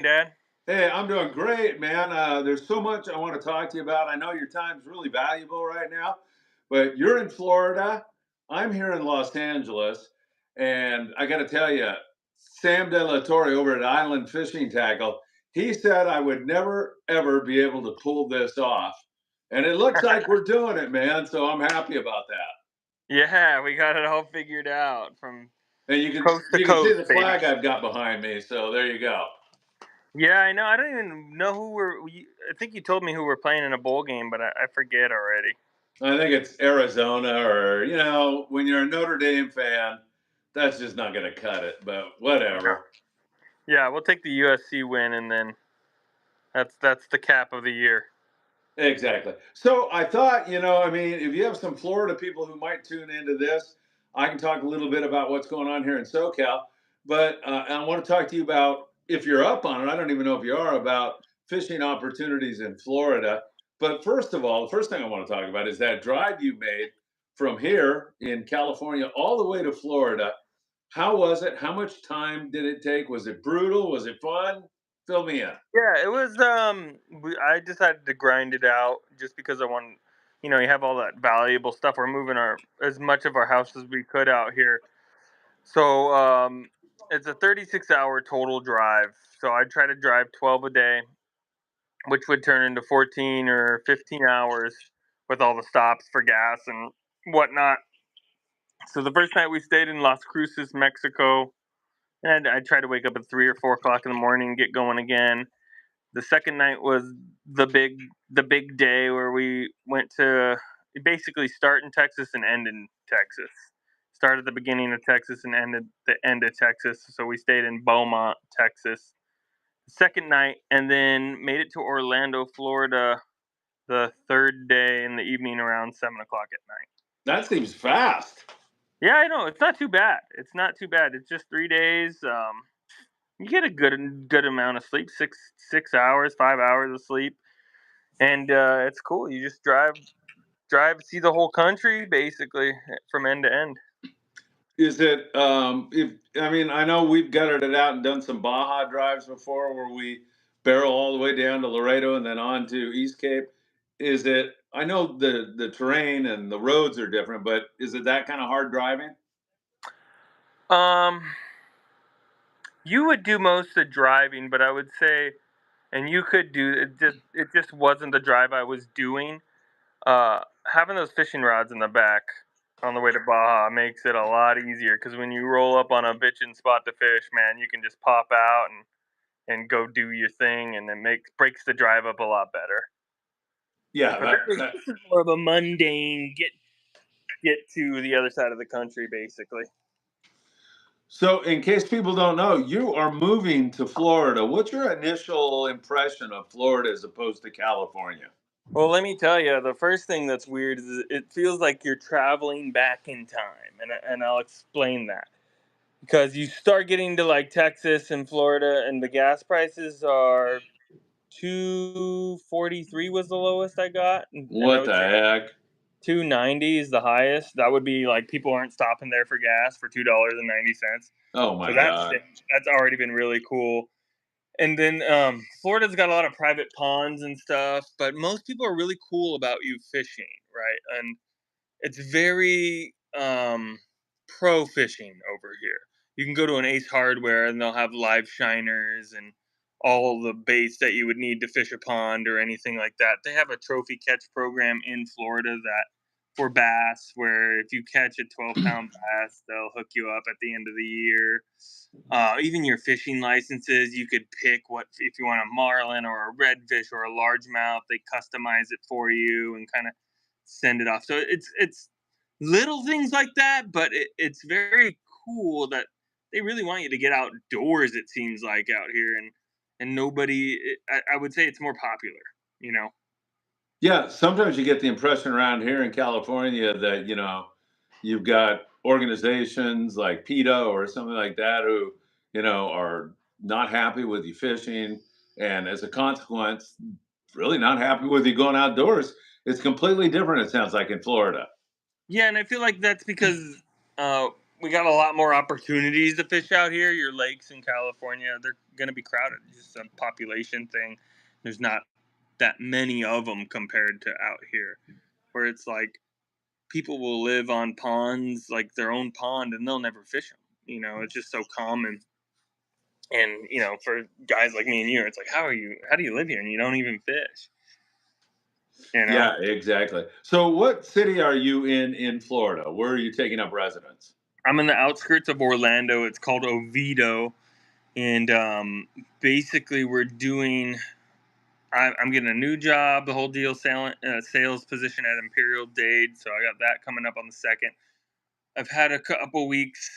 Dad? Hey, I'm doing great, man. There's so much I want to talk to you about. I know your time's really valuable right now, but you're in Florida. I'm here in Los Angeles, and I got to tell you, Sam De La Torre over at Island Fishing Tackle, he said I would never ever be able to pull this off, and it looks like we're doing it, man. So I'm happy about that. Yeah, we got it all figured out from And coast to you can see coast, the baby. flag I've got behind me. So there you go. Yeah, I know. I don't even know who I think you told me who we're playing in a bowl game, but I forget already. I think it's Arizona, or when you're a Notre Dame fan, that's just not going to cut it. But No. whatever. Yeah, we'll take the USC win, and then that's the cap of the year. Exactly. So I thought, I mean, if you have some Florida people who might tune into this, I can talk a little bit about what's going on here in SoCal. But I want to talk to you about, if you're up on it, I don't even know if you are, about fishing opportunities in Florida. But first of all, the first thing I want to talk about is that drive you made from here in California all the way to Florida. How was it? How much time did it take? Was it brutal? Was it fun? Fill me in. Yeah, it was. I decided to grind it out just because I want. You have all that valuable stuff. We're moving our as much of our house as we could out here. So it's a 36-hour total drive. So I try to drive 12 a day, which would turn into 14 or 15 hours with all the stops for gas and whatnot. So the first night we stayed in Las Cruces, Mexico, and I tried to wake up at 3 or 4 o'clock in the morning and get going again. The second night was the big the big day where we went to basically start in Texas and end in Texas. Start at the beginning of Texas and end at the end of Texas. So we stayed in Beaumont, Texas. Second night, and then made it to Orlando, Florida, the third day in the evening around 7 o'clock at night. That seems fast. Yeah, I know it's not too bad. It's not too bad. It's just 3 days. You get a good amount of sleep, six hours, 5 hours of sleep, and it's cool. You just drive, see the whole country basically from end to end. Is it, if I mean, I know we've gutted it out and done some Baja drives before where we barrel all the way down to Laredo and then on to East Cape. Is it, I know the terrain and the roads are different, but is it that kind of hard driving? Um, you would do most of the driving, but I would say, and you could do it. Just wasn't the drive I was doing. Having those fishing rods in the back on the way to Baja makes it a lot easier because when you roll up on a bitchin' spot to fish, man, you can just pop out and go do your thing, and it makes breaks the drive up a lot better. Yeah, But this is more of a mundane get to the other side of the country, basically. so in case people don't know, you are moving to Florida. What's your initial impression of Florida as opposed to California? Well, let me tell you, the first thing that's weird is it feels like you're traveling back in time, and I'll explain that. Because you start getting to like Texas and Florida, and the gas prices are 243 was the lowest I got, and I What would the say heck? 290 is the highest. That would be like people aren't stopping there for gas for $2.90. Oh So my God. that's already been really cool. And then Florida's got a lot of private ponds and stuff, but most people are really cool about you fishing, right? And it's very pro fishing over here. You can go to an Ace Hardware and they'll have live shiners and all the baits that you would need to fish a pond or anything like that. They have a trophy catch program in Florida that for bass, where if you catch a 12-pound bass, they'll hook you up at the end of the year. Even your fishing licenses, you could pick what if you want a marlin or a redfish or a largemouth. They customize it for you and kind of send it off. So it's little things like that, but it's very cool that they really want you to get outdoors. It seems like out here, and nobody. I would say it's more popular. You know. Yeah, sometimes you get the impression around here in California that, you've got organizations like PETA or something like that who, are not happy with you fishing. And as a consequence, really not happy with you going outdoors. It's completely different, it sounds like, in Florida. Yeah, and I feel like that's because uh, we got a lot more opportunities to fish out here. Your lakes in California, they're going to be crowded. It's just a population thing. There's not that many of them compared to out here, where it's like people will live on ponds, like their own pond, and they'll never fish them. It's just so common. And for guys like me and you, it's like, how do you live here and you don't even fish? You know, Yeah, exactly. So, what city are you in Florida? Where are you taking up residence? I'm in the outskirts of Orlando. It's called Oviedo, and basically we're doing. I'm getting a new job, the whole deal, sales position at Imperial Dade. So I got that coming up on the 2nd. I've had a couple weeks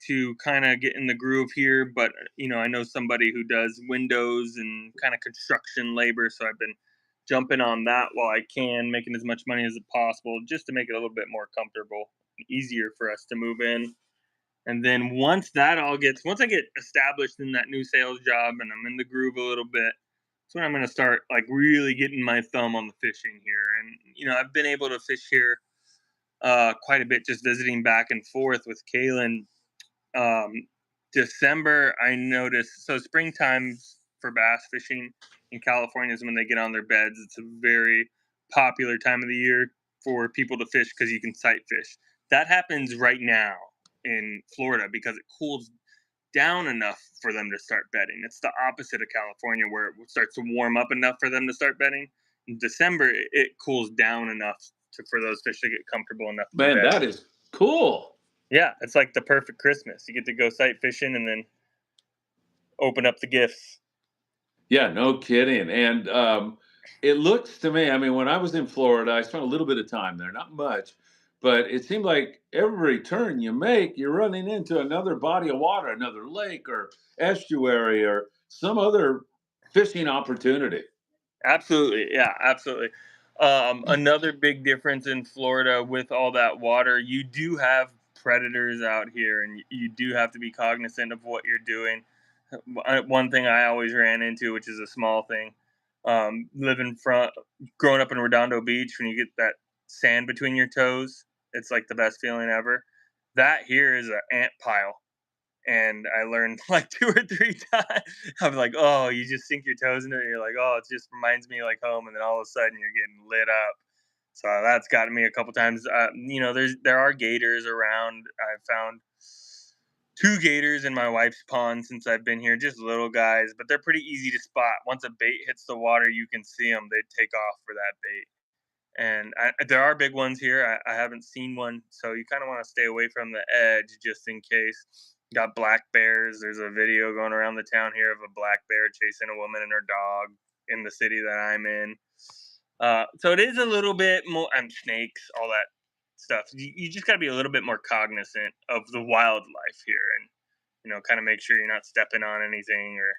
to kind of get in the groove here, but I know somebody who does windows and kind of construction labor, so I've been jumping on that while I can, making as much money as possible, just to make it a little bit more comfortable, easier for us to move in. And then once I get established in that new sales job and I'm in the groove a little bit, that's when I'm going to start like really getting my thumb on the fishing here. And I've been able to fish here quite a bit, just visiting back and forth with Kaylin. um, December, I noticed. So springtime for bass fishing in California is when they get on their beds. It's a very popular time of the year for people to fish because you can sight fish. That happens right now in Florida because it cools down enough for them to start bedding. It's the opposite of California where it starts to warm up enough for them to start bedding. In December, it cools down enough for those fish to get comfortable enough to Man, bed. that is cool. Yeah, it's like the perfect Christmas. You get to go sight fishing and then open up the gifts. Yeah, no kidding. And it looks to me, I mean, when I was in Florida, I spent a little bit of time there, not much, but it seemed like every turn you make, you're running into another body of water, another lake or estuary or some other fishing opportunity. Absolutely. Yeah, absolutely. Another big difference in Florida with all that water, you do have predators out here and you do have to be cognizant of what you're doing. One thing I always ran into, which is a small thing, growing up in Redondo Beach, when you get that sand between your toes, it's like the best feeling ever. That here is an ant pile, and I learned like 2 or 3 times. I'm like, oh, you just sink your toes into it. And you're like, oh, it just reminds me like home, and then all of a sudden you're getting lit up. So that's gotten me a couple times. There are gators around. I've found 2 gators in my wife's pond since I've been here, just little guys, but they're pretty easy to spot. Once a bait hits the water, you can see them. They take off for that bait. And there are big ones here. I haven't seen one, so you kind of want to stay away from the edge just in case. Got black bears. There's a video going around the town here of a black bear chasing a woman and her dog in the city that I'm in. So it is a little bit more, and snakes, all that stuff. You just got to be a little bit more cognizant of the wildlife here, and kind of make sure you're not stepping on anything or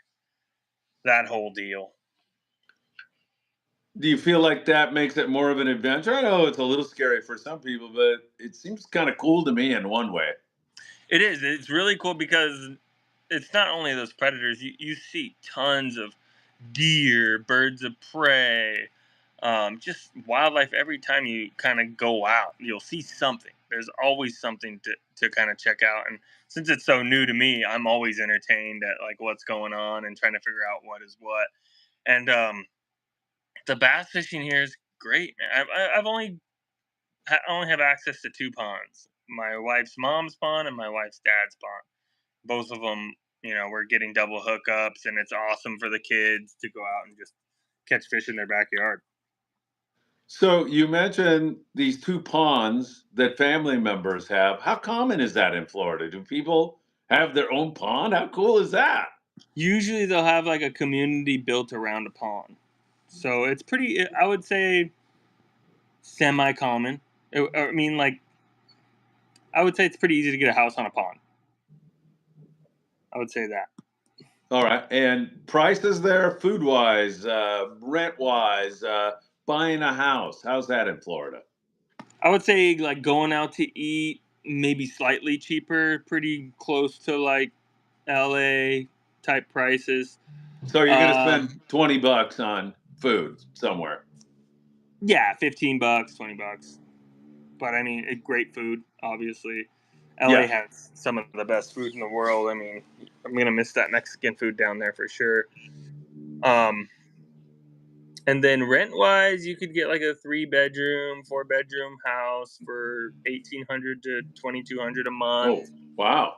that whole deal. Do you feel like that makes it more of an adventure? I know it's a little scary for some people, but it seems kind of cool to me in one way. It is. It's really cool because it's not only those predators. You see tons of deer, birds of prey, just wildlife. Every time you kind of go out, you'll see something. There's always something to kind of check out. And since it's so new to me, I'm always entertained at like what's going on and trying to figure out what is what. And the bass fishing here is great, man. I only have access to 2 ponds. My wife's mom's pond and my wife's dad's pond. Both of them, we're getting double hookups, and it's awesome for the kids to go out and just catch fish in their backyard. So you mentioned these two ponds that family members have. How common is that in Florida? Do people have their own pond? How cool is that? Usually, they'll have like a community built around a pond, so it's pretty. I would say semi common. I mean, like I would say it's pretty easy to get a house on a pond. I would say that. All right. And prices there, food wise, rent wise, buying a house. How's that in Florida? I would say like going out to eat, maybe slightly cheaper, pretty close to like LA type prices. So you're going to Um, spend 20 bucks on food somewhere. yeah, $15, $20. But I mean, great food, obviously. LA Yeah. has some of the best food in the world. I mean, I'm gonna miss that Mexican food down there for sure. Um, and then rent wise, you could get like a 3 bedroom, 4 bedroom house for 1,800 to 2,200 a month. Oh, wow.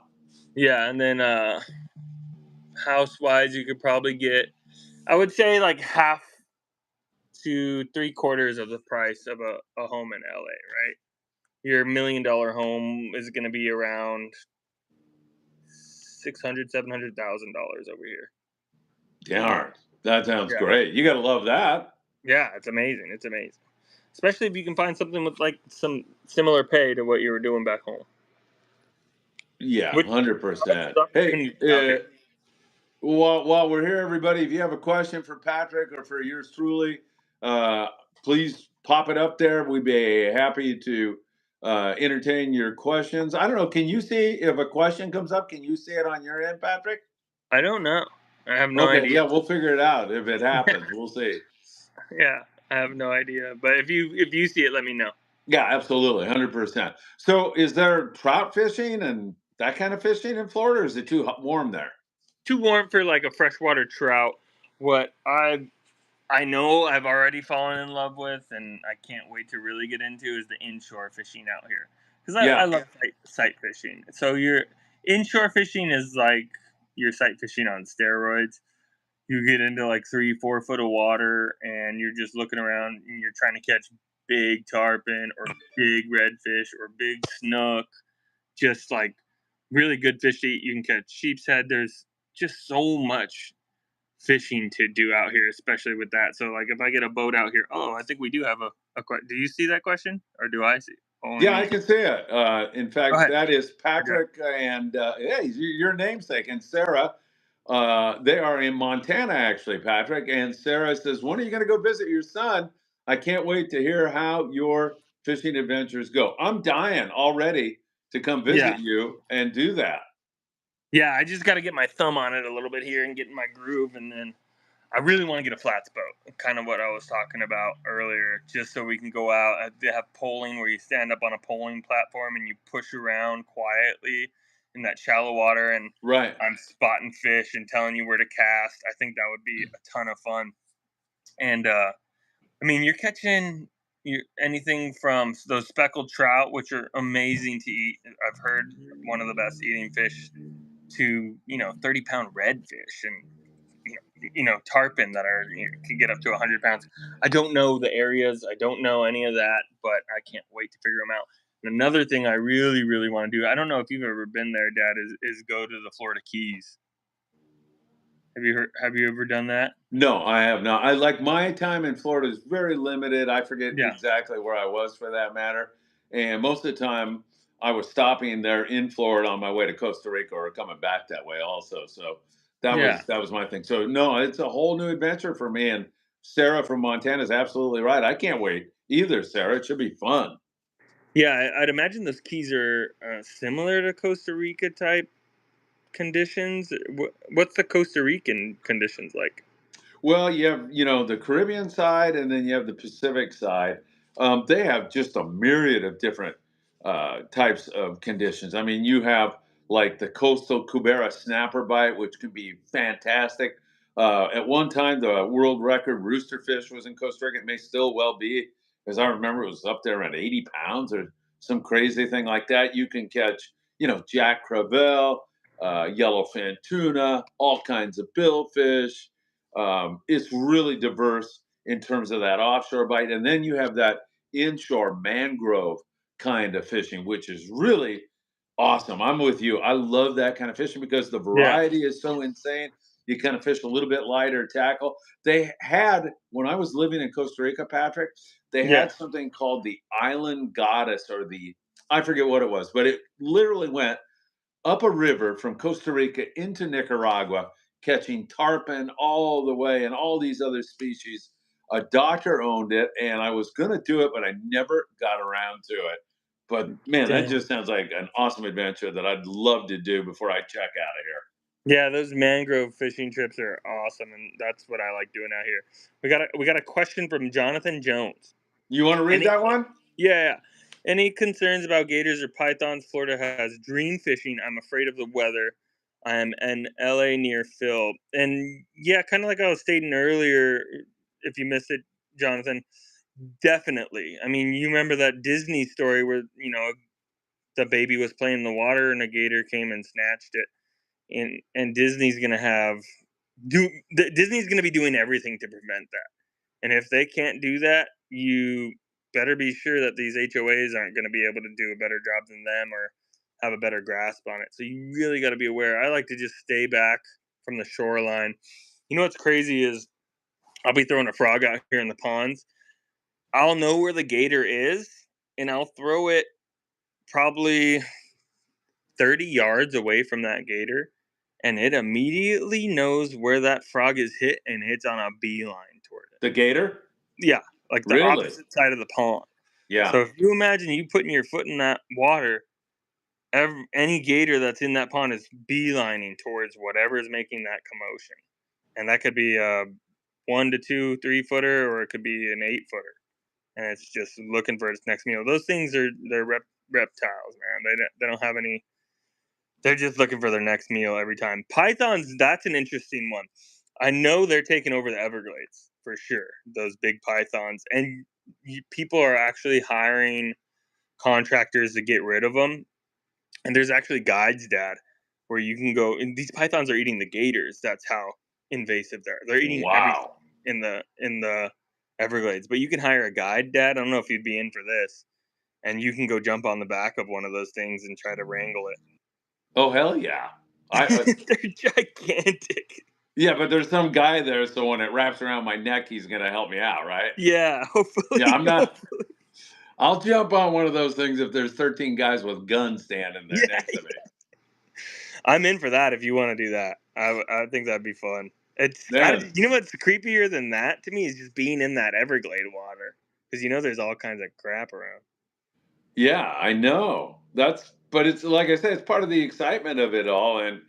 Yeah, and then house wise, you could probably get, I would say, like half to 3/4 of the price of a home in LA, right? Your $1 million home is going to be around 600, $700,000 over here. Darn. That sounds Yeah. great. You got to love that. Yeah, it's amazing. It's amazing. Especially if you can find something with like some similar pay to what you were doing back home. Yeah, Which 100%. stuff can Hey, you do out here? while we're here, everybody, if you have a question for Patrick or for yours truly, uh, please pop it up there. We'd be happy to entertain your questions. I don't know. Can you see if a question comes up? Can you see it on your end, Patrick? I don't know. I have no Okay, idea. yeah, we'll figure it out if it happens. We'll see. Yeah, I have no idea. But if you see it, let me know. Yeah, absolutely, 100%. So, is there trout fishing and that kind of fishing in Florida, or is it too warm there? Too warm for like a freshwater trout. What I know I've already fallen in love with, and I can't wait to really get into, is the inshore fishing out here. Because I Yeah, love sight fishing. So your inshore fishing is like your sight fishing on steroids. You get into like 3, 4 foot of water, and you're just looking around, and you're trying to catch big tarpon or big redfish or big snook. Just like really good fish to eat. You can catch sheep's head. There's just so much fishing to do out here, especially with that. So, like, if I get a boat out here, oh, I think we do have a do you see that question, or do I see only yeah, I me? can see it. In Go fact, ahead. that is I got. Patrick and hey, your namesake and Sarah. They are in Montana, actually, Patrick. And Sarah says, "When are you going to go visit your son? I can't wait to hear how your fishing adventures go. I'm dying already to come Yeah, visit you and do that." yeah. I just got to get my thumb on it a little bit here and get in my groove, and then I really want to get a flats boat. Kind of what I was talking about earlier, just so we can go out. They have poling where you stand up on a poling platform and you push around quietly in that shallow water, and Right. I'm spotting fish and telling you where to cast. I think that would be a ton of fun. And I mean, you're catching anything from those speckled trout, which are amazing to eat. I've heard one of the best eating fish, to 30-pound redfish, and tarpon that are can get up to 100 pounds. I don't know the areas. I don't know any of that, but I can't wait to figure them out. And another thing I really, really want to do. I don't know if you've ever been there, Dad. Is go to the Florida Keys. Have you ever done that? No, I have not. I like my time in Florida is very limited. I forget Yeah. exactly where I was for that matter. And most of the time I was stopping there in Florida on my way to Costa Rica or coming back that way also. So Yeah. that was my thing. So no, it's a whole new adventure for me. And Sarah from Montana is absolutely right. I can't wait either, Sarah. It should be fun. Yeah, I'd imagine those keys are similar to Costa Rica type conditions. What's the Costa Rican conditions like? Well, you have, the Caribbean side and then you have the Pacific side. They have just a myriad of different types of conditions. I mean, you have like the coastal Cubera snapper bite, which can be fantastic. At one time, the world record roosterfish was in Costa Rica. It may still well be, as I remember, it was up there around 80 pounds or some crazy thing like that. You can catch, Jack Crevalle, yellowfin tuna, all kinds of billfish. It's really diverse in terms of that offshore bite. And then you have that inshore mangrove kind of fishing, which is really awesome. I'm with you. I love that kind of fishing because the Yeah, variety is so insane. You kind of fish a little bit lighter tackle. They had, when I was living in Costa Rica, Patrick, they yeah, had something called the Island Goddess or I forget what it was, but it literally went up a river from Costa Rica into Nicaragua, catching tarpon all the way and all these other species. A doctor owned it, and I was going to do it, but I never got around to it. But man, that dang. just sounds like an awesome adventure that I'd love to do before I check out of here. Yeah, those mangrove fishing trips are awesome, and that's what I like doing out here. We got a question from Jonathan Jones, You want to and read that one? yeah, yeah. Any concerns about gators or pythons? Florida has dream fishing. I'm afraid of the weather. I'm in LA near Phil. And yeah, kind of like I was stating earlier, if you missed it, Jonathan, definitely. I mean, you remember that Disney story where, the baby was playing in the water and a gator came and snatched it. And Disney's going to Disney's going to be doing everything to prevent that. And if they can't do that, you better be sure that these HOAs aren't going to be able to do a better job than them or have a better grasp on it. So you really got to be aware. I like to just stay back from the shoreline. You know what's crazy is I'll be throwing a frog out here in the ponds. I'll know where the gator is and I'll throw it probably 30 yards away from that gator, and it immediately knows where that frog is hit and it's on a beeline toward it. The gator? Yeah, like the Really? opposite side of the pond. Yeah. So if you imagine you putting your foot in that water, any gator that's in that pond is beelining towards whatever is making that commotion, and that could be a 1 to 2, 3 footer, or it could be an 8 footer, and it's just looking for its next meal. Those things they're reptiles, man. They don't have any. They're just looking for their next meal every time. Pythons, that's an interesting one. I know they're taking over the Everglades for sure. Those big pythons, and people are actually hiring contractors to get rid of them. And there's actually guides, Dad, where you can go. And these pythons are eating the gators. That's how invasive they're. They're eating everything Wow. in the Everglades. But you can hire a guide, Dad. I don't know if you'd be in for this, and you can go jump on the back of one of those things and try to wrangle it. Oh, hell yeah. They're gigantic. Yeah, but there's some guy there, so when it wraps around my neck, he's gonna help me out, right? Yeah, Yeah, hopefully, I'm not. hopefully. I'll jump on one of those things if there's 13 guys with guns standing there Yeah, next to me. I'm in for that if you want to do that. I think that'd be fun. Man, You know what's creepier than that to me is just being in that Everglade water because there's all kinds of crap around. yeah, I know. But it's like I said, it's part of the excitement of it all. And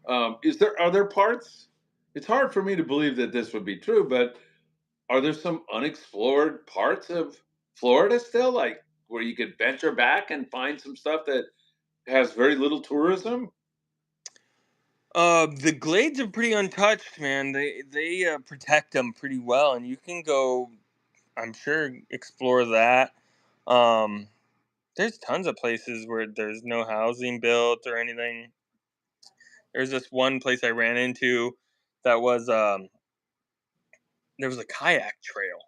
are there parts? It's hard for me to believe that this would be true, but are there some unexplored parts of Florida still, like where you could venture back and find some stuff that has very little tourism? The glades are pretty untouched, man. They protect them pretty well, and you can go. I'm sure explore that. Um, there's tons of places where there's no housing built or anything. There's this one place I ran into that was there was a kayak trail,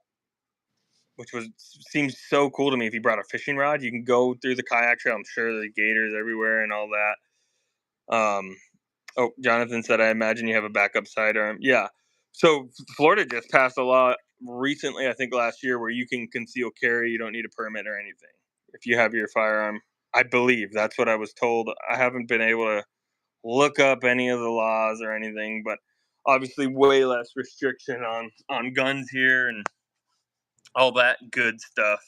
which was seems so cool to me. If you brought a fishing rod, you can go through the kayak trail. I'm sure there's gators everywhere and all that. Oh, Jonathan said, I imagine you have a backup sidearm. Yeah. So Florida just passed a law recently, I think last year, where you can conceal carry. You don't need a permit or anything if you have your firearm. I believe that's what I was told. I haven't been able to look up any of the laws or anything, but obviously way less restriction on guns here and all that good stuff.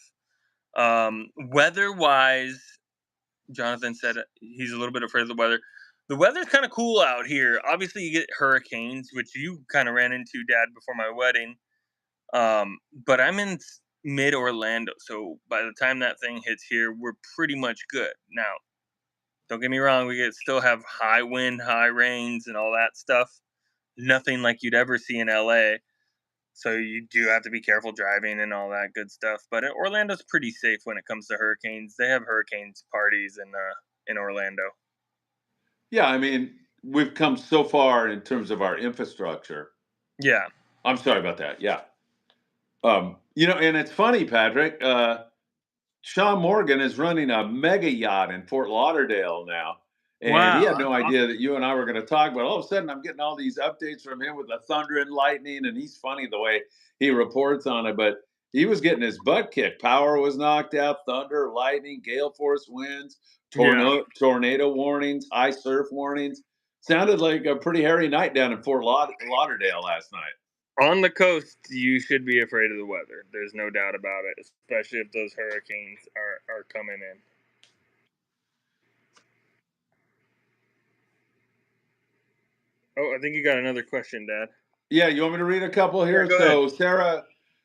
Weather wise, Jonathan said he's a little bit afraid of the weather. The weather's kind of cool out here. Obviously, you get hurricanes, which you kind of ran into, Dad, before my wedding. But I'm in mid Orlando, so by the time that thing hits here, we're pretty much good. Now, don't get me wrong, still have high wind, high rains, and all that stuff. Nothing like you'd ever see in LA. So you do have to be careful driving and all that good stuff. But Orlando's pretty safe when it comes to hurricanes. They have hurricanes parties in Orlando. Yeah, I mean, we've come so far in terms of our infrastructure. Yeah. I'm sorry about that. Yeah. And it's funny, Patrick. Sean Morgan is running a mega yacht in Fort Lauderdale now. And he Wow, had no that's idea awesome. that you and I were going to talk, but all of a sudden I'm getting all these updates from him with the thunder and lightning, and he's funny the way he reports on it. But he was getting his butt kicked. Power was knocked out, thunder, lightning, gale force winds, Yeah. tornado warnings, high surf warnings. Sounded like a pretty hairy night down in Lauderdale last night. On the coast, you should be afraid of the weather. There's no doubt about it, especially if those hurricanes are coming in. Oh, I think you got another question, Dad. Yeah, you want me to read a couple Yeah, here? go ahead. So Sarah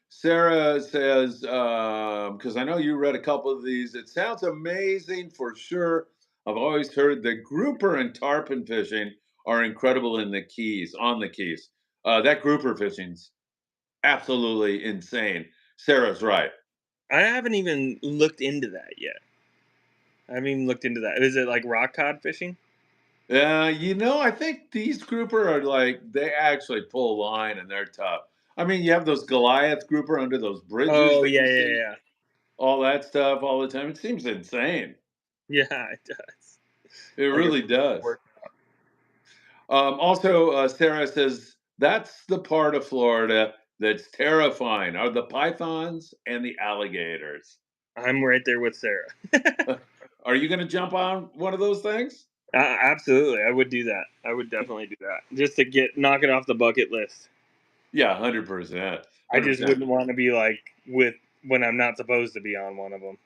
Sarah says, because I know you read a couple of these, it sounds amazing for sure. I've always heard that grouper and tarpon fishing are incredible in the Keys, on the Keys. That grouper fishing's absolutely insane. Sarah's right. I haven't even looked into that yet. I haven't even looked into that. Is it like rock cod fishing? I think these grouper are like, they actually pull line and they're tough. I mean, you have those Goliath grouper under those bridges Oh that yeah, you yeah, see, yeah, all that stuff all the time. It seems insane. yeah. It does. It Like really it's does. work. Also, Sarah says that's the part of Florida that's terrifying are the pythons and the alligators. I'm right there with Sarah. Are you going to jump on one of those things? Absolutely, I would do that. I would definitely do that just to get knock it off the bucket list. Yeah, 100%. I just 100%. wouldn't want to be like with when I'm not supposed to be on one of them.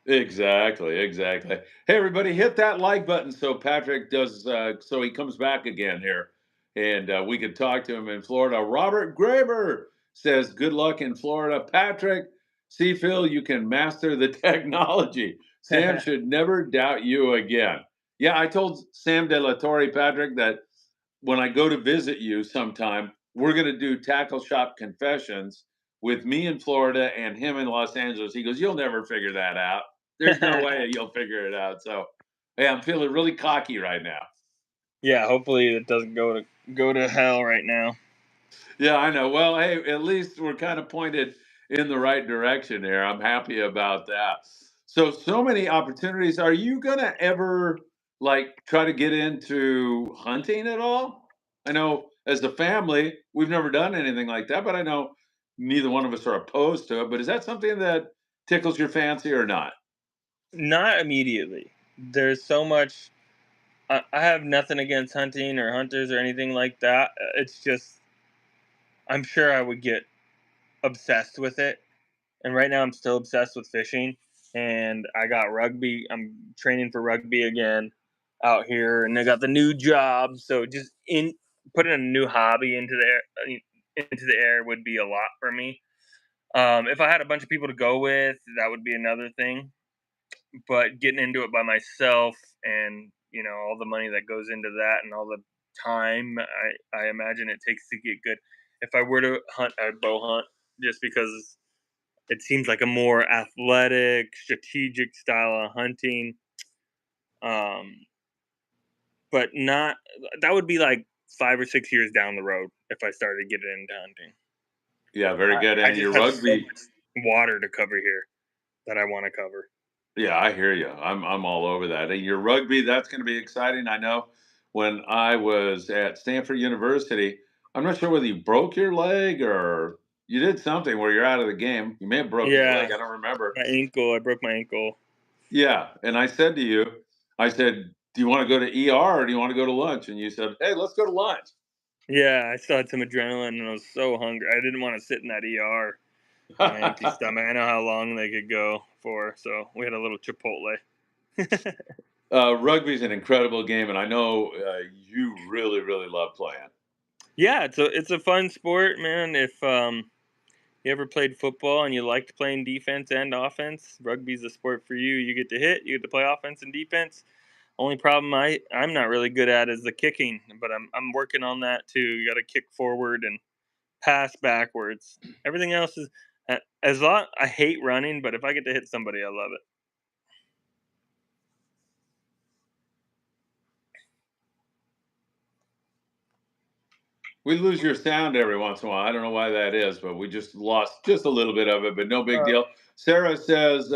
Exactly, exactly. Hey, everybody, hit that like button so Patrick does, so he comes back again here and we can talk to him in Florida. Robert Graber says, good luck in Florida. Patrick, see, Phil, you can master the technology. Sam should never doubt you again. Yeah, I told Sam De La Torre, Patrick, that when I go to visit you sometime, we're going to do tackle shop confessions with me in Florida and him in Los Angeles. He goes, you'll never figure that out. There's no way you'll figure it out. So, hey, I'm feeling really cocky right now. Yeah, hopefully it doesn't go to hell right now. Yeah, I know. Well, hey, at least we're kind of pointed in the right direction here. I'm happy about that. So many opportunities. Are you gonna ever like try to get into hunting at all? I know as a family, we've never done anything like that, but I know neither one of us are opposed to it. But is that something that tickles your fancy or not? Not immediately. There's so much. I have nothing against hunting or hunters or anything like that. It's just I'm sure I would get obsessed with it. And right now I'm still obsessed with fishing. And I got rugby. I'm training for rugby again out here, and I got the new job. So just in putting a new hobby into the air would be a lot for me. If I had a bunch of people to go with, that would be another thing. But getting into it by myself, and all the money that goes into that, and all the time I imagine it takes to get good. If I were to hunt, I'd bow hunt just because it seems like a more athletic, strategic style of hunting. Um, but not that would be like 5 or 6 years down the road if I started getting into hunting. Yeah, very good. I And just your have so rugby, much water to cover here that I want to cover. yeah, I hear you. I'm all over that. And your rugby, that's going to be exciting. I know when I was at Stanford University, I'm not sure whether you broke your leg or you did something where you're out of the game. You may have broken your leg. Yeah, I don't remember. my ankle. I broke my ankle. Yeah, and I said to you, I said, "Do you want to go to ER or do you want to go to lunch?" And you said, "Hey, let's go to lunch." Yeah, I still had some adrenaline and I was so hungry. I didn't want to sit in that ER on an empty stomach. I know how long they could go for, so we had a little Chipotle. Rugby's an incredible game, and I know you really, really love playing. Yeah, it's a fun sport, man. If you ever played football and you liked playing defense and offense, rugby's the sport for you. You get to hit, you get to play offense and defense. Only problem I'm not really good at is the kicking, but I'm working on that too. You got to kick forward and pass backwards. Everything else is as long. I hate running, but if I get to hit somebody, I love it. We lose your sound every once in a while. I don't know why that is, but we just lost just a little bit of it, but no big deal. Sarah says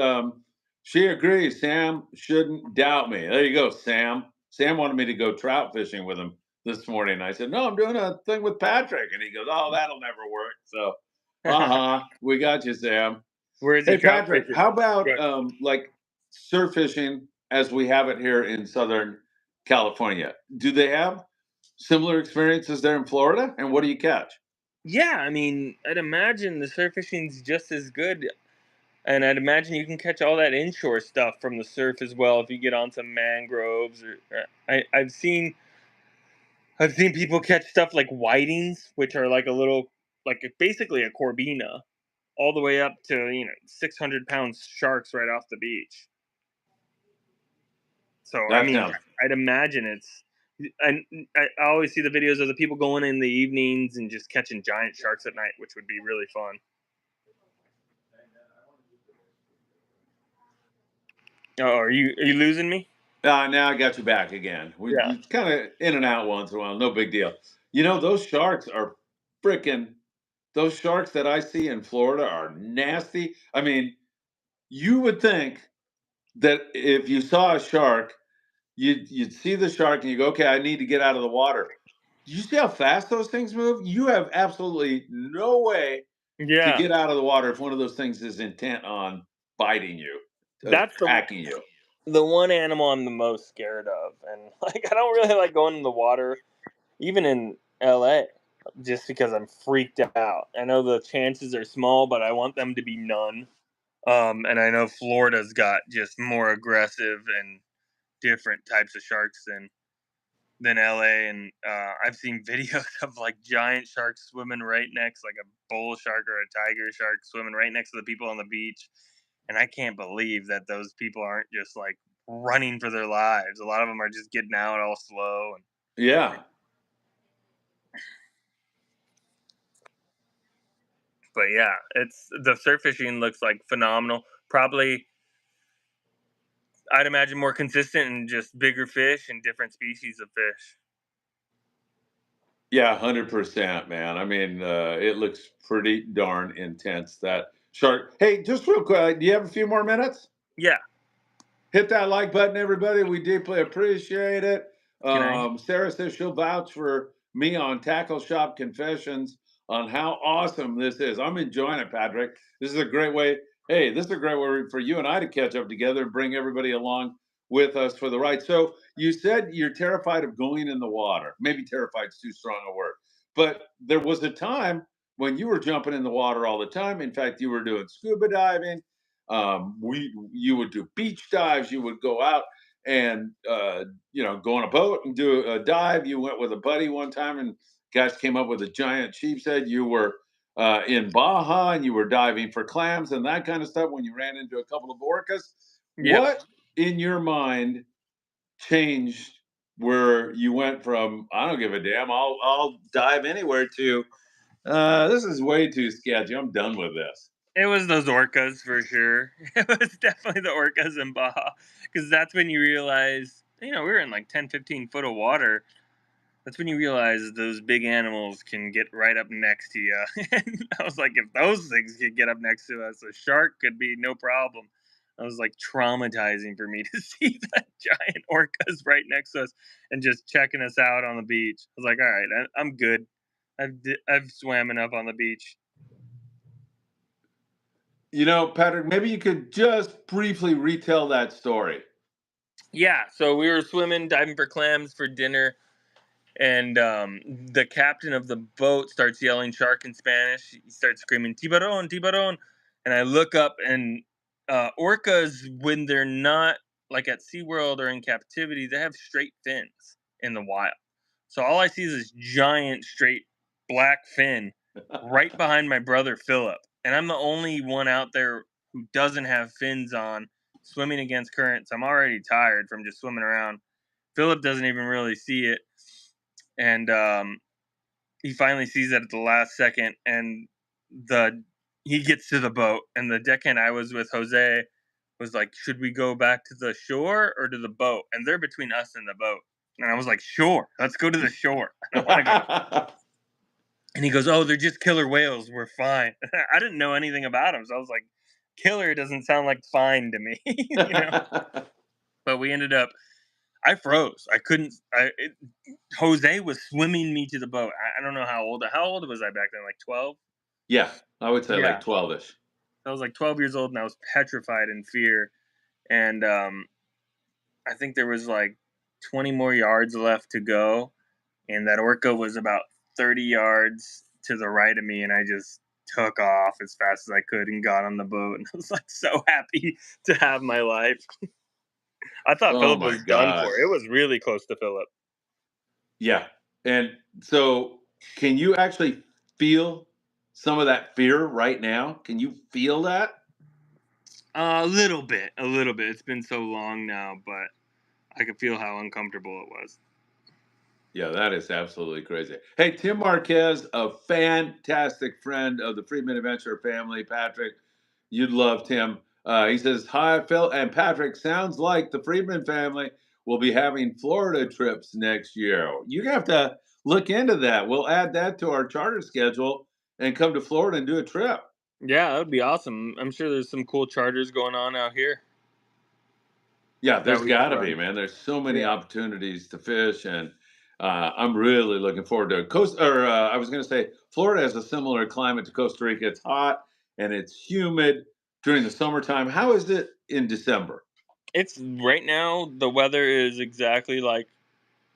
she agrees. Sam shouldn't doubt me. There you go, Sam. Sam wanted me to go trout fishing with him this morning. I said, no, I'm doing a thing with Patrick. And he goes, oh, that'll never work. So, we got you, Sam. Where is he Hey, trout Patrick, fishing? how about Good. like surf fishing as we have it here in Southern California? Do they have similar experiences there in Florida? And what do you catch? Yeah, I mean, I'd imagine the surf fishing's just as good, and I'd imagine you can catch all that inshore stuff from the surf as well if you get on some mangroves. Or I've seen people catch stuff like whitings, which are like a little, like basically a corbina. all the way up to 600-pound sharks right off the beach. So I That mean, sounds I'd imagine it's. And I always see the videos of the people going in the evenings and just catching giant sharks at night, which would be really fun. Oh, are you losing me? now I got you back again. Yeah. We kind of in and out once in a while. No big deal. You know, those sharks are freaking. Those sharks that I see in Florida are nasty. I mean, you would think that if you saw a shark, you'd see the shark and you go, okay, I need to get out of the water. Do you see how fast those things move? You have absolutely no way to Yeah. get out of the water if one of those things is intent on biting you, That's attacking you. the one animal I'm the most scared of, and like I don't really like going in the water, even in LA, just because I'm freaked out. I know the chances are small, but I want them to be none. And I know Florida's got just more aggressive and different types of sharks than LA, and I've seen videos of like giant sharks swimming right next, like a bull shark or a tiger shark swimming right next to the people on the beach, and I can't believe that those people aren't just like running for their lives. A lot of them are just getting out all slow, and Yeah. but yeah, it's the surf fishing looks like phenomenal. Probably, I'd imagine more consistent and just bigger fish and different species of fish. Yeah, 100%, man. I mean, it looks pretty darn intense, that shark. Hey, just real quick, do you have a few more minutes? Yeah, Hit that like button, everybody. We deeply appreciate it. can I? Sarah says she'll vouch for me on Tackle Shop Confessions on how awesome this is. I'm enjoying it, Patrick. This is a great way. Hey, this is a great way for you and I to catch up together and bring everybody along with us for the ride. So you said you're terrified of going in the water. Maybe terrified is too strong a word, but there was a time when you were jumping in the water all the time. In fact, you were doing scuba diving. We You would do beach dives. You would go out and go on a boat and do a dive. You went with a buddy one time, and guys came up with a giant sheep's head. You were in Baja, and you were diving for clams and that kind of stuff when you ran into a couple of orcas. Yep. What in your mind changed where you went from I don't give a damn, I'll dive anywhere to this is way too sketchy. I'm done with this. It was those orcas for sure. It was definitely the orcas in Baja, because that's when you realize, we were in like 10, 15 foot of water. That's when you realize those big animals can get right up next to you. And I was like, if those things could get up next to us, a shark could be no problem. I was like traumatizing for me to see that giant orcas right next to us and just checking us out on the beach. I was like, all right, I'm good. I've swam enough on the beach. Patrick, maybe you could just briefly retell that story. Yeah, so we were swimming, diving for clams for dinner, and the captain of the boat starts yelling shark in Spanish. He starts screaming "tiburon, tiburon," and I look up, and orcas, when they're not like at SeaWorld or in captivity, they have straight fins in the wild. So all I see is this giant straight black fin right behind my brother Philip, and I'm the only one out there who doesn't have fins on, swimming against currents. I'm already tired from just swimming around. Philip doesn't even really see it, and he finally sees it at the last second, and the he gets to the boat, and the deckhand I was with, Jose, was like, "Should we go back to the shore or to the boat?" And they're between us and the boat, and I was like, "Shore, let's go to the shore. I don't want to go to." And he goes, "Oh, they're just killer whales. We're fine." I didn't know anything about them, so I was like, "Killer doesn't sound like fine to me," you know. But we ended up. I froze. I couldn't. Jose was swimming me to the boat. I don't know how old. How old was I back then? Like 12. Yeah, I would say like Yeah, 12ish. I was like 12 years old, and I was petrified in fear. And I think there was like 20 more yards left to go, and that orca was about 30 yards to the right of me, and I just took off as fast as I could and got on the boat, and I was like so happy to have my life. I thought Oh Philip my was done gosh. for. It was really close to Philip. Yeah. And so can you actually feel some of that fear right now? Can you feel that? A little bit, a little bit. It's been so long now, but I could feel how uncomfortable it was. Yeah, that is absolutely crazy. Hey, Tim Marquez, a fantastic friend of the Friedman Adventure family. Patrick, you'd love Tim. He says, "Hi, Phil and Patrick. Sounds like the Friedman family will be having Florida trips next year. You have to look into that. We'll add that to our charter schedule and come to Florida and do a trip." Yeah, that would be awesome. I'm sure there's some cool charters going on out here Yeah, that there's we could got to be, run. man. There's so many Yeah. opportunities to fish, and I'm really looking forward to coast. Or I was going to say, Florida has a similar climate to Costa Rica. It's hot and it's humid during the summertime. How is it in December? It's right now the weather is exactly like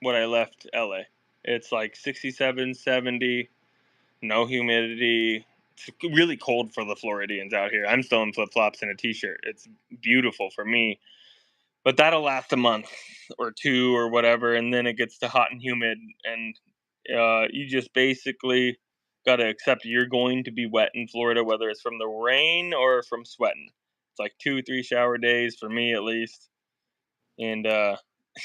when I left LA. It's like 67, 70, no humidity. It's really cold for the Floridians out here. I'm still in flip flops and a t shirt. It's beautiful for me, but that'll last a month or two or whatever, and then it gets to hot and humid, and you just basically got to accept you're going to be wet in Florida, whether it's from the rain or from sweating. It's like 2 3 shower days for me at least, and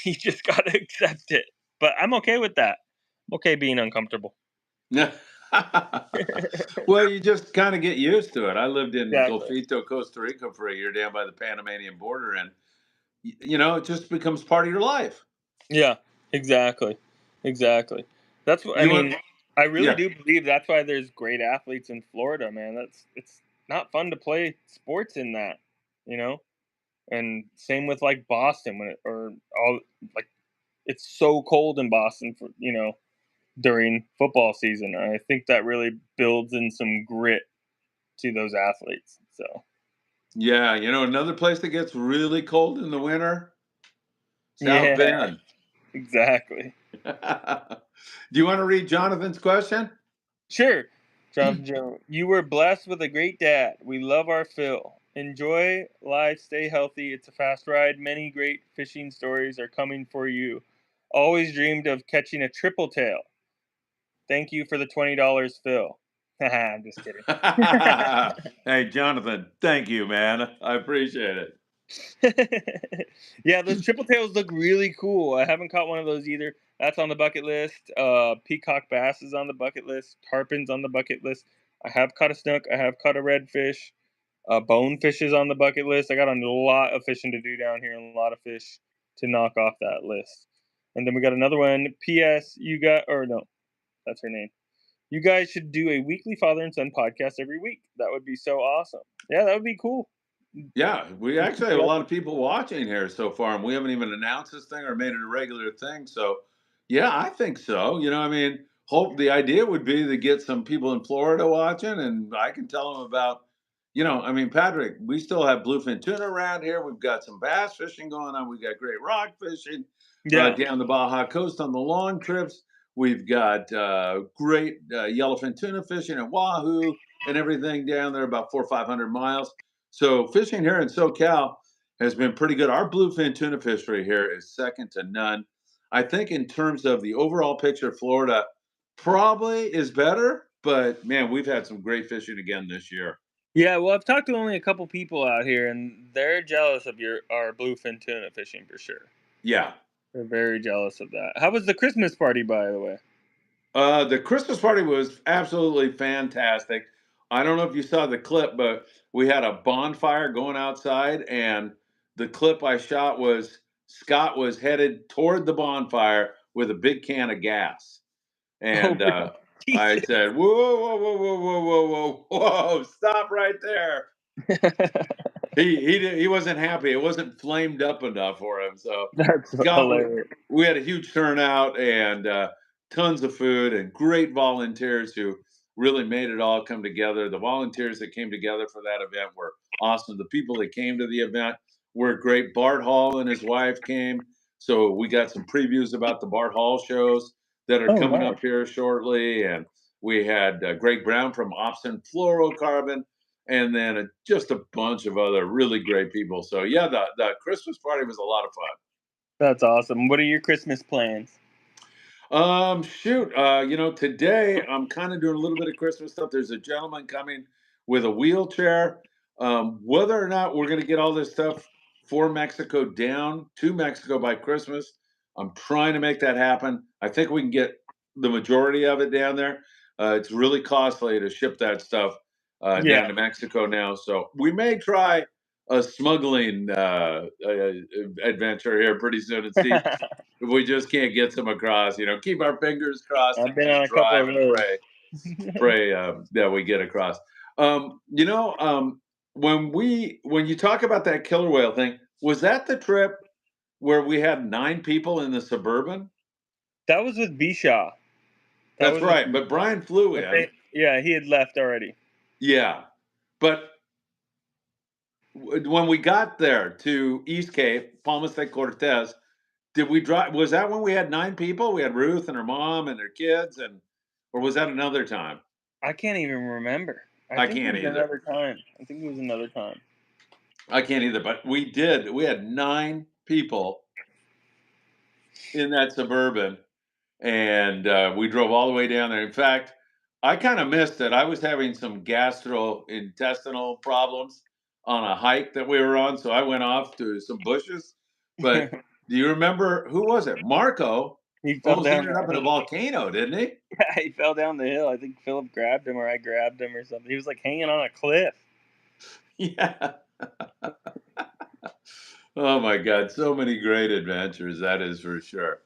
you just got to accept it. But I'm okay with that. I'm okay being uncomfortable. Well, you just kind of get used to it. I lived in Exactly. Golfito, Costa Rica for a year down by the Panamanian border, and it just becomes part of your life. Yeah, exactly. Exactly. That's what I You want, mean. I really yeah. do believe that's why there's great athletes in Florida, man. It's not fun to play sports in that, you know? And same with like Boston when it or all like it's so cold in Boston for, during football season. I think that really builds in some grit to those athletes. So, Yeah, another place that gets really cold in the winter, South yeah, Bend. exactly. Do you want to read Jonathan's question? Sure. Jonathan Joe, you were blessed with a great dad. We love our Phil. Enjoy life, stay healthy. It's a fast ride. Many great fishing stories are coming for you. Always dreamed of catching a triple tail. Thank you for the $20, Phil. I'm just kidding. Hey, Jonathan, thank you, man. I appreciate it. Yeah, those triple tails look really cool. I haven't caught one of those either. That's on the bucket list. Peacock bass is on the bucket list. Tarpon's on the bucket list. I have caught a snook. I have caught a redfish. Bonefish is on the bucket list. I got a lot of fishing to do down here and a lot of fish to knock off that list. And then we got another one. P.S. You got, or no, that's her name. You guys should do a weekly father and son podcast every week. That would be so awesome. Yeah, that would be cool. Yeah, we Keep actually have it a up. lot of people watching here so far, and we haven't even announced this thing or made it a regular thing. So, yeah, I think so. Hope the idea would be to get some people in Florida watching, and I can tell them about, Patrick, we still have bluefin tuna around here. We've got some bass fishing going on. We've got great rock fishing Yeah. down the Baja coast on the long trips. We've got great yellowfin tuna fishing at Wahoo and everything down there about 400 or 500 miles. So fishing here in SoCal has been pretty good. Our bluefin tuna fishery here is second to none. I think in terms of the overall picture, Florida probably is better, but man, we've had some great fishing again this year. Yeah, well, I've talked to only a couple people out here, and they're jealous of our bluefin tuna fishing for sure. Yeah. They're very jealous of that. How was the Christmas party, by the way? The Christmas party was absolutely fantastic. I don't know if you saw the clip, but we had a bonfire going outside, and the clip I shot was Scott was headed toward the bonfire with a big can of gas. Oh, And really? I Jesus. said, "Whoa, whoa, whoa, whoa, whoa, whoa, whoa, whoa! Stop right there!" He wasn't happy. It wasn't flamed up enough for him. So That's Scott, hilarious. we had a huge turnout and tons of food and great volunteers who really made it all come together. The volunteers that came together for that event were awesome. The people that came to the event were great. Bart Hall and his wife came, so we got some previews about the Bart Hall shows that are Oh, coming nice. up here shortly. And we had Greg Brown from Opsin Fluorocarbon, and then just a bunch of other really great people. So yeah, the Christmas party was a lot of fun. That's awesome. What are your Christmas plans? Shoot, today I'm kind of doing a little bit of Christmas stuff. There's a gentleman coming with a wheelchair. Whether or not we're going to get all this stuff for Mexico down to Mexico by Christmas, I'm trying to make that happen. I think we can get the majority of it down there. It's really costly to ship that stuff Yeah. down to Mexico now, so we may try a smuggling adventure here pretty soon and see if we just can't get some across. Keep our fingers crossed I've and been on just a couple drive of and those. pray that we get across. When you talk about that killer whale thing, was that the trip where we had 9 people in the Suburban? That was with Bishaw. That That's was with right, but Bishaw. Brian flew But in. yeah, he had left already. Yeah, but when we got there to East Cape, Palmas de Cortez, did we drive? Was that when we had 9 people? We had Ruth and her mom and their kids, or was that another time? I can't even remember. I I think it can't was either. another time. I think it was another time. I can't either. But we did. We had 9 people in that Suburban, and we drove all the way down there. In fact, I kind of missed it. I was having some gastrointestinal problems on a hike that we were on, so I went off to some bushes. But do you remember who was it? Marco He fell almost down ended that up in a hill. volcano, didn't he? Yeah, he fell down the hill. I think Philip grabbed him, or I grabbed him, or something. He was like hanging on a cliff. Yeah. Oh my God, so many great adventures. That is for sure.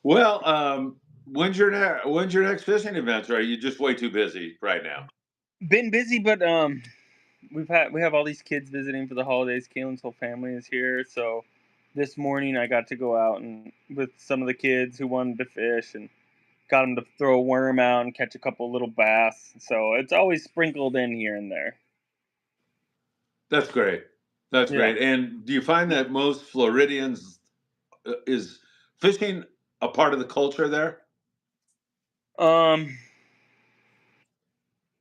Well, when's your next fishing adventure? Are you just way too busy right now? Been busy, but we have all these kids visiting for the holidays. Kaylin's whole family is here, so this morning I got to go out and with some of the kids who wanted to fish and got them to throw a worm out and catch a couple little bass. So it's always sprinkled in here and there. That's great. That's Yeah. great. And do you find that most Floridians is fishing a part of the culture there? Um,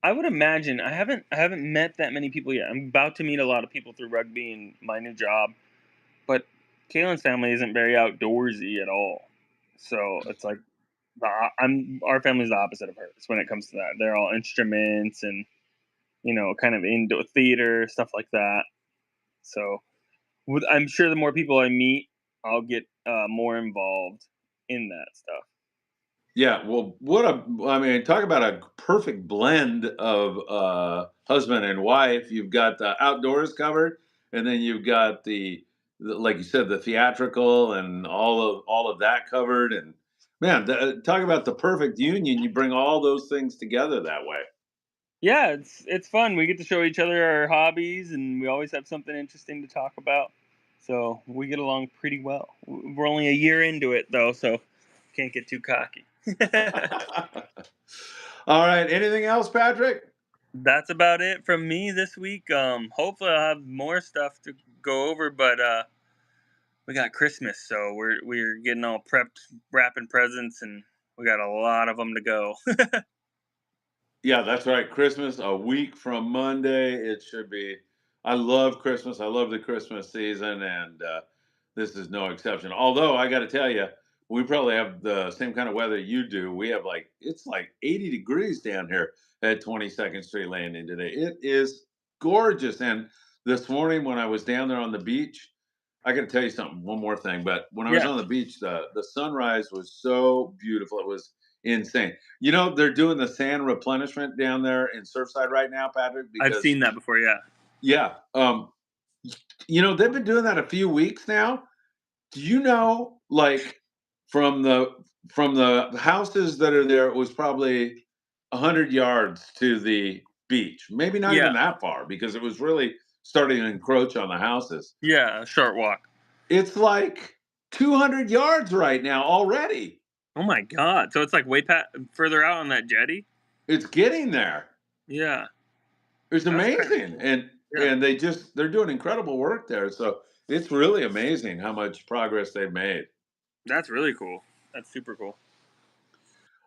I would imagine I haven't met that many people yet. I'm about to meet a lot of people through rugby and my new job, but Kaylin's family isn't very outdoorsy at all. So it's like I'm our family's the opposite of hers when it comes to that. They're all instruments and kind of indoor theater stuff like that. So I'm sure the more people I meet, I'll get more involved in that stuff. Yeah, well, I mean, talk about a perfect blend of husband and wife. You've got the outdoors covered, and then you've got like you said, the theatrical and all of that covered. And man, talk about the perfect union. You bring all those things together that way. Yeah, it's fun. We get to show each other our hobbies, and we always have something interesting to talk about. So we get along pretty well. We're only a year into it though, so can't get too cocky. All right. Anything else, Patrick? That's about it from me this week. Hopefully I'll have more stuff to go over, but we got Christmas, so we're getting all prepped, wrapping presents, and we got a lot of them to go. Yeah, that's right. Christmas, a week from Monday. It should be. I love Christmas. I love the Christmas season, and this is no exception. Although I got to tell you, we probably have the same kind of weather you do. We have it's like 80 degrees down here at 22nd Street Landing today. It is gorgeous. And this morning when I was down there on the beach, I got to tell you something. One more thing, but when I was Yeah, on the beach, the sunrise was so beautiful. It was insane. They're doing the sand replenishment down there in Surfside right now, Patrick, I've because seen that before. Yeah, yeah, they've been doing that a few weeks now. Do you know, like from the from the houses that are there, it was probably 100 yards to the beach. Maybe not even yeah, that far because it was really starting to encroach on the houses. yeah. A short walk. It's like 200 yards right now already. Oh my god! So it's like further out on that jetty. It's getting there. Yeah, It's that's kind of amazing, cool. and Yeah, they're doing incredible work there. So it's really amazing how much progress they've made. that's really cool. That's super cool.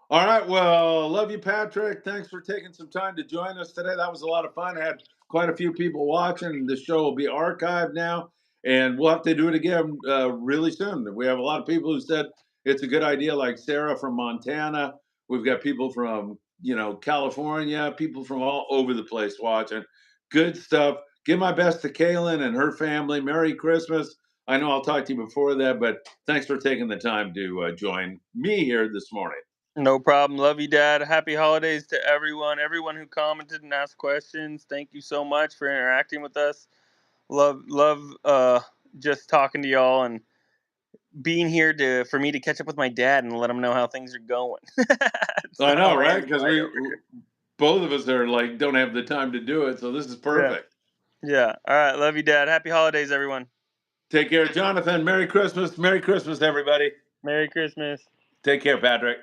All right, well, love you, Patrick. Thanks for taking some time to join us today. That was a lot of fun. I had quite a few people watching. The show will be archived now, and we'll have to do it again really soon. We have a lot of people who said it's a good idea. Like Sarah from Montana, we've got people from California, people from all over the place watching. Good stuff. Give my best to Kaylin and her family. Merry Christmas. I know I'll talk to you before that, but thanks for taking the time to join me here this morning. No problem. Love you, Dad. Happy holidays to everyone. Everyone who commented and asked questions. Thank you so much for interacting with us. Love just talking to y'all and being here for me to catch up with my dad and let him know how things are going. It's I not know, on my right? hands Because wide we over here. both of us are like don't have the time to do it, so this is Yeah. perfect. Yeah. All right. Love you, Dad. Happy holidays, everyone. Take care, Jonathan. Merry Christmas. Merry Christmas, everybody. Merry Christmas. Take care, Patrick.